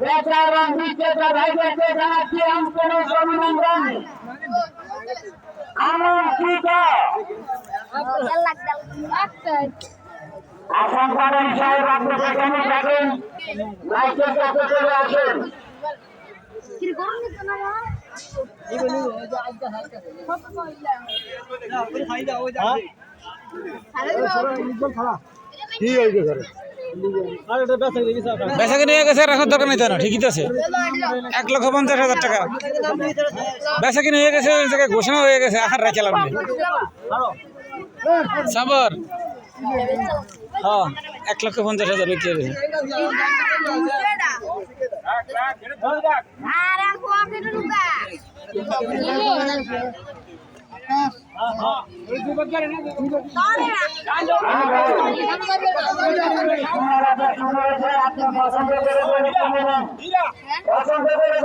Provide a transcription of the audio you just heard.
ক্রেতা এবং বিক্রেতা ভাইদেরকে জানাচ্ছি আন্তরিক অভিনন্দন। আমন্ত্রিত আসাম করেন সাহেব, আপনি সেখানে থাকেন, লাইটের কাছে চলে আসেন। বেচা কিনে হয়ে গেছে, রাখার দরকার নেই, তো ঠিকই আছে। 1,50,000 টাকা বেচা কিনে হয়ে গেছে, ওই জায়গায় ঘোষণা হয়ে গেছে। আর রাখে লাভ নেই। সাবর হ্যাঁ, 1,50,000 বিক্রি হয়েছে। পছন্দ করে